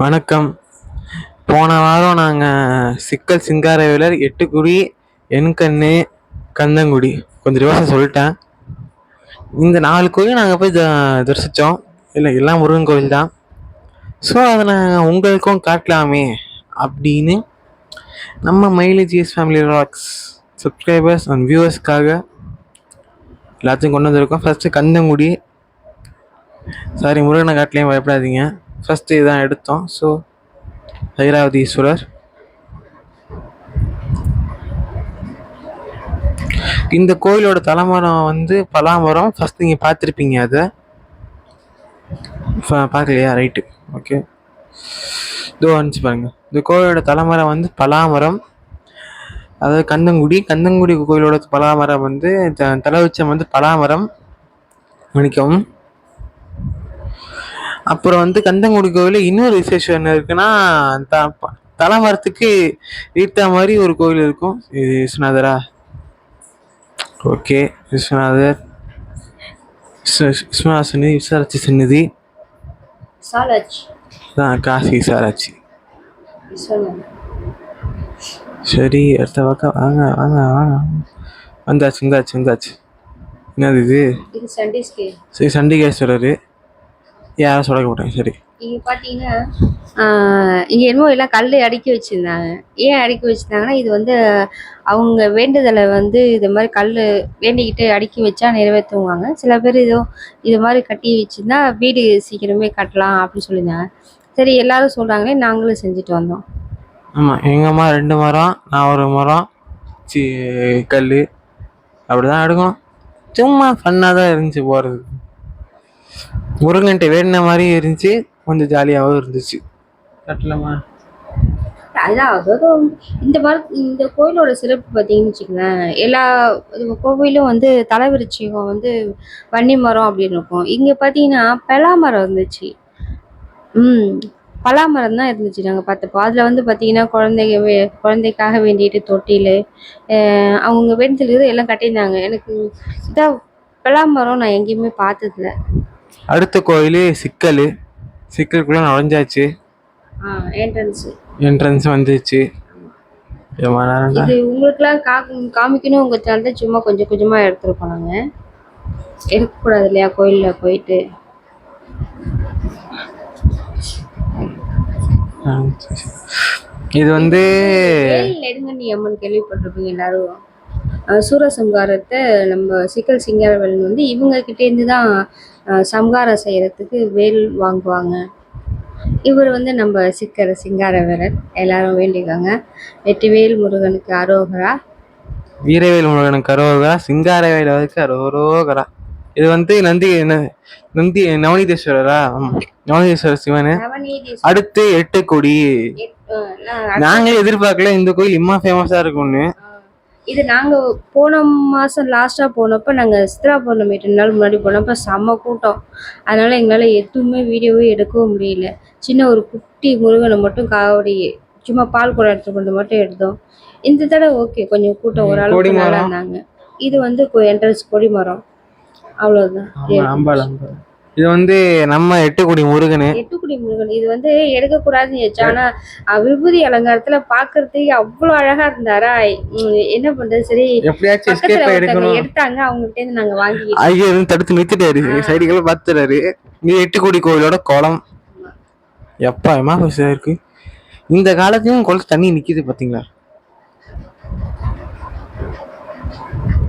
வணக்கம். போன வாரம் நாங்கள் சிக்கல் சிங்காரவேலர் எட்டுக்குடி எண்கண்ணு கந்தங்குடி கொஞ்சம் ரிவர்ஸாக சொல்லிட்டேன். இந்த 4 கோயில் நாங்கள் போய் தரிசித்தோம். இல்லை, எல்லாம் முருகன் கோயில் தான். ஸோ அதை நாங்கள் உங்களுக்கும் காட்டலாமே அப்படின்னு நம்ம மைலேஜிஎஸ் ஃபேமிலி ராக்ஸ் சப்ஸ்கிரைபர்ஸ் அண்ட் வியூவர்ஸ்க்காக எல்லாத்தையும் கொண்டு வந்திருக்கோம். ஃபஸ்ட்டு கந்தங்குடி. சாரி, முருகனை காட்டலையும் பயப்படாதீங்க. ஃபஸ்ட்டு இதான் எடுத்தோம். ஸோ ஐராவதீஸ்வரர். இந்த கோயிலோட தலைமரம் வந்து பலாமரம். ஃபஸ்ட் நீங்கள் பார்த்துருப்பீங்க, அதை பார்க்கலையா? Right, okay. இதோ வந்துச்சு பாருங்க. இந்த கோயிலோட தலைமரம் வந்து பலாமரம். அதாவது கந்தங்குடி கோயிலோட பலாமரம் வந்து தலைவச்சம் வந்து பலாமரம். மன்னிக்கவும். அப்புறம் வந்து கந்தங்குடி கோயிலில் இன்னொரு விசேஷம் என்ன இருக்குன்னா, தலைமரத்துக்கு ஈர்த்த மாதிரி ஒரு கோயில் இருக்கும். இது விஸ்வநாதரா? ஓகே, விஸ்வநாதர். விஸ்வநாத சந்நிதி, விசாலாட்சி சந்நிதி தான், காசி விசாலாட்சி. சரி, அடுத்த பக்கம் வாங்க வாங்க வாங்க. வந்தாச்சு. என்னது இது? சரி, சண்டிகேஸ்வரர். யாரும் சொல்ல மாட்டாங்க. சரி, இங்கே பார்த்தீங்கன்னா இங்கே என்னமோ எல்லாம் கல் அடுக்கி வச்சுருந்தாங்க. ஏன் அடுக்கி வச்சுருந்தாங்கன்னா, இது வந்து அவங்க வேண்டுதலை வந்து இது மாதிரி கல் வேண்டிக்கிட்டு அடுக்கி வச்சா நிறைவேற்றுவாங்க. சில பேர் இது மாதிரி கட்டி வச்சுருந்தா வீடு சீக்கிரமே கட்டலாம் அப்படின்னு சொல்லியிருந்தாங்க. சரி, எல்லாரும் சொல்கிறாங்களே, நாங்களும் செஞ்சுட்டு வந்தோம். ஆமாம், எங்கள் அம்மா 2 மரம், நான் 1 மரம் கல் அப்படி தான் எடுக்கணும். சும்மா ஃபன்னாக தான் இருந்துச்சு போகிறது. முருகன்ட்ட வேடின மாதிரி இருந்துச்சு, கொஞ்சம் ஜாலியாகவும் இருந்துச்சு. கட்டலமா அதாவது இந்த கோயிலோட சிறப்பு பார்த்தீங்கன்னு வச்சுக்கோங்களேன், எல்லா கோவிலும் வந்து தலைவிருச்சிகம் வந்து வன்னி மரம் அப்படின்னு இருக்கும். இங்கே பார்த்தீங்கன்னா பலாமரம் இருந்துச்சு. பலாமரம் தான் இருந்துச்சு நாங்கள் பார்த்தப்போ. அதில் வந்து பார்த்தீங்கன்னா குழந்தைக்காக வேண்டிட்டு தொட்டில் அவங்க வேண்டுதலுக்கு எல்லாம் கட்டியிருந்தாங்க. எனக்கு இதான் பலாமரம் நான் எங்கேயுமே பார்த்ததில்ல. அடுத்த கோயில் சிக்கலுக்குள்ள நுழைஞ்சாச்சு. என்ட்ரன்ஸ் வந்துச்சு. இது உங்களுக்குலாம் காமிக்கணும் உங்க சேனல் சும்மா கொஞ்சம் கொஞ்சமாக எடுத்துருக்கோம். நாங்கள் எடுக்கக்கூடாது இல்லையா கோயிலில் போயிட்டு. இது வந்து நெடுங்கண்ணி அம்மன் கேள்விப்பட்டிருப்பீங்க எல்லாரும். சூரசம்ஹாரத்தை நம்ம சிக்கல் சிங்காரவேலன் வந்து இவங்க கிட்டேருந்து தான் சம்ஹாரம் செய்யறதுக்கு வேல் வாங்குவாங்க. இவர் வந்து நம்ம சிங்காரவேலன். எல்லாரும் வேண்டிக்காங்க. வெற்றிவேல் முருகனுக்கு அரோகரா, வீரவேல் முருகனுக்கு அரோகரா, சிங்காரவேலனுக்கு அரோகரா. இது வந்து நந்தி நவநீதேஸ்வரரா? நவநீதேஸ்வரர் சிவன். அடுத்து 8 கொடி. நாங்களே எதிர்பார்க்கல இந்த கோயில் இம்மா ஃபேமஸா இருக்கும்னு. இது நாங்கள் போன மாதம் லாஸ்ட்டாக போனப்போ, நாங்கள் சித்ரா பௌர்ணமி 2 நாள் முன்னாடி போனப்போ செம்ம கூட்டம். அதனால் எங்களால் எதுவுமே வீடியோவே எடுக்கவும் முடியல. சின்ன ஒரு குட்டி முருகனை மட்டும் காவடி சும்மா பால் குடம் எடுத்து கொண்டு மட்டும் எடுத்தோம். இந்த தடவை ஓகே, கொஞ்சம் கூட்டம் ஓரளவுக்கு நல்லா இருந்தாங்க. இது வந்து என்ட்ரன்ஸ் கொடிமரம், அவ்வளோதான். இது வந்து நம்ம 8 கொடி முருகன். இது வந்து எடுக்கக்கூடாதுன்னு வச்சு, ஆனா விபூதி அலங்காரத்துல பாக்குறதுக்கு அவ்வளவு அழகா இருந்தாரா, என்ன பண்றது. சரி, எடுத்தாங்க. அவங்ககிட்ட இருந்து நாங்க வாங்கி ஐயோ தடுத்து நிறுத்திட்டாரு. சைடுகளை பாத்துறாரு. இது 8 கோடி கோயிலோட குளம். எப்பா இருக்கு. இந்த காலத்தையும் குளத்து தண்ணி நிக்குது பாத்தீங்களா?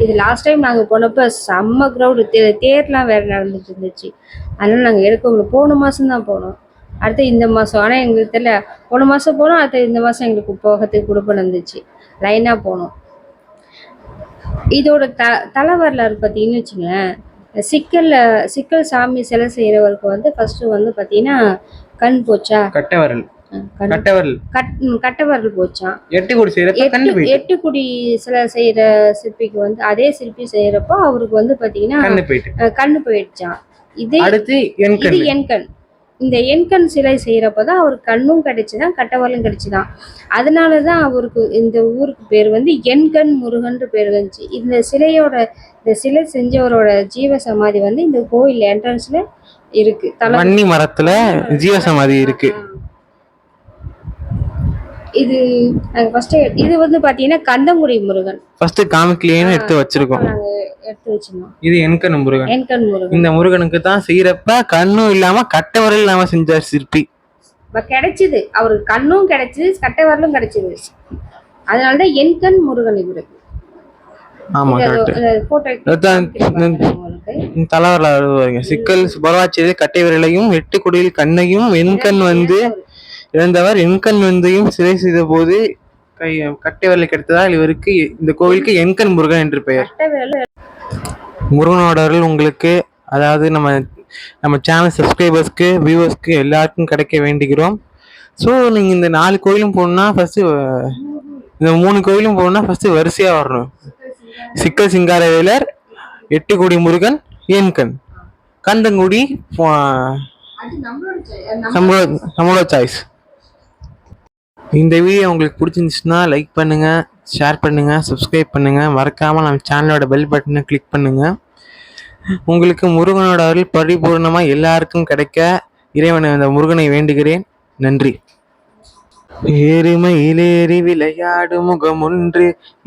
இது லாஸ்ட் டைம் நாங்கள் போனப்போ செம்ம க்ரௌடு. தேர்லாம் வேறு நடந்துட்டு இருந்துச்சு. அதனால நாங்கள் எடுக்க முடியல. போன மாதம் தான் போனோம். அடுத்து இந்த மாதம். ஆனால் எங்களுக்கு தெரியல, போன மாதம் போனோம். அடுத்து இந்த மாதம் எங்களுக்கு போகிறதுக்கு குடுப்பம் இருந்துச்சு. லைனாக போனோம். இதோட தலை வரலாறு பார்த்தீங்கன்னு வச்சுங்களேன், சிக்கல் சாமி சிலை செய்கிறவருக்கு வந்து ஃபஸ்ட்டு வந்து பார்த்தீங்கன்னா கண் போச்சா, கட்டவரல் போச்சான். 8 குடி சிலை செய்யற சிற்பிக்கு வந்து அதே சிற்பி செய்யறப்போ அவருக்கு வந்து பாத்தீங்கன்னா கண்ணு போயிடுச்சான். இது எண்கண். இந்த எண்கண் சிலை செய்யறப்பதான் அவருக்கு கண்ணும் கிடைச்சுதான், கட்டவரலும் கிடைச்சுதான். அதனாலதான் அவருக்கு இந்த ஊருக்கு பேர் வந்து எண்கண் முருகன் பேர் வந்துச்சு. இந்த சிலை செஞ்சவரோட ஜீவ சமாதி வந்து இந்த கோயில் என்ட்ரன்ஸ்ல இருக்கு. வன்னி மரத்துல ஜீவ சமாதி இருக்கு. இது நாங்க ஃபர்ஸ்ட் இது வந்து பாத்தீங்கன்னா கந்தங்குடி முருகன் ஃபர்ஸ்ட் காமிக்கலையேன்னு எடுத்து வச்சிருக்கோம். நாங்க எடுத்து வச்சிருந்தோம். இது என்கண் முருகன். என்கண் முருகன். இந்த முருகனுக்கு தான் செய்யறப்ப கண்ணும் இல்லாம கட்டை விரல் இல்லாம செஞ்சார் சிற்பி. கிடைச்சது அவருக்கு கண்ணும் கிடைச்சது, கட்டை விரலும் கிடைச்சது. அதனாலதான் என்கண் முருகன் இவருக்கு. ஆமா தலைவரில் வருவாங்க. சிக்கல் பரவாச்சியது கட்டை விரலையும் 8 குடியில் கண்ணையும் எண்கண் வந்து இழந்தவர் எண்கண் வந்தையும் சிலை செய்த போது கட்டை விரலை கிடைத்ததால் இவருக்கு இந்த கோவிலுக்கு எண்கண் முருகன் என்று பெயர். முருகனோட அருள் உங்களுக்கு, அதாவது நம்ம சேனல் சப்ஸ்கிரைபர்ஸ்க்கு, வியூவர்ஸ்க்கு எல்லாருக்கும் கிடைக்க வேண்டுகிறோம். ஸோ நீங்கள் இந்த 4 கோயிலும் போகணுன்னா ஃபர்ஸ்ட், இந்த 3 கோயிலும் போகணுன்னா ஃபர்ஸ்ட் வரிசையா வரணும். சிக்கல் சிங்காரவேலர், 8 குடி முருகன், ஏன்கண், கந்தங்குடி நம்மளோட சாய்ஸ். இந்த வீடியோ உங்களுக்கு பிடிச்சிருந்துச்சுன்னா லைக் பண்ணுங்க, ஷேர் பண்ணுங்க, சப்ஸ்கிரைப் பண்ணுங்க. மறக்காம நம்ம சேனலோட பெல் பட்டனை கிளிக் பண்ணுங்க. உங்களுக்கு முருகனோட அருள் பரிபூர்ணமா எல்லாருக்கும் கிடைக்க இறைவனை அந்த முருகனை வேண்டுகிறேன். நன்றி. ஏறுமையிலேறி விளையாடும் முகம் ஒன்று,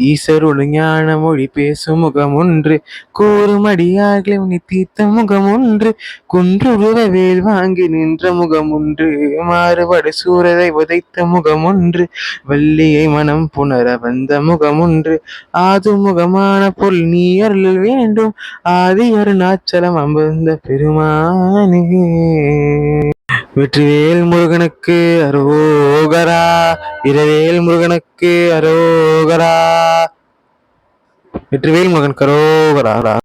ஈசருள் ஞான மொழி பேசும் முகம் ஒன்று, கூறுமடியார்களை உனி தீர்த்த முகம் ஒன்று, குன்றுருவ வேல் வாங்கி நின்ற முகம் ஒன்று, மாறுபடு சூரரை உதைத்த முகம் ஒன்று, வள்ளியை மனம் புணர வந்த முகம் ஒன்று, ஆது முகமான பொருள் நீ அருள் வேண்டும், ஆதி அருணாச்சலம் அமர்ந்த பெருமானே. வெற்றிவேல் முருகனுக்கு அரோகரா, இரவேல் முருகனுக்கு அரோகரா, வெற்றிவேல் முருகனுக்கு அரோகரா.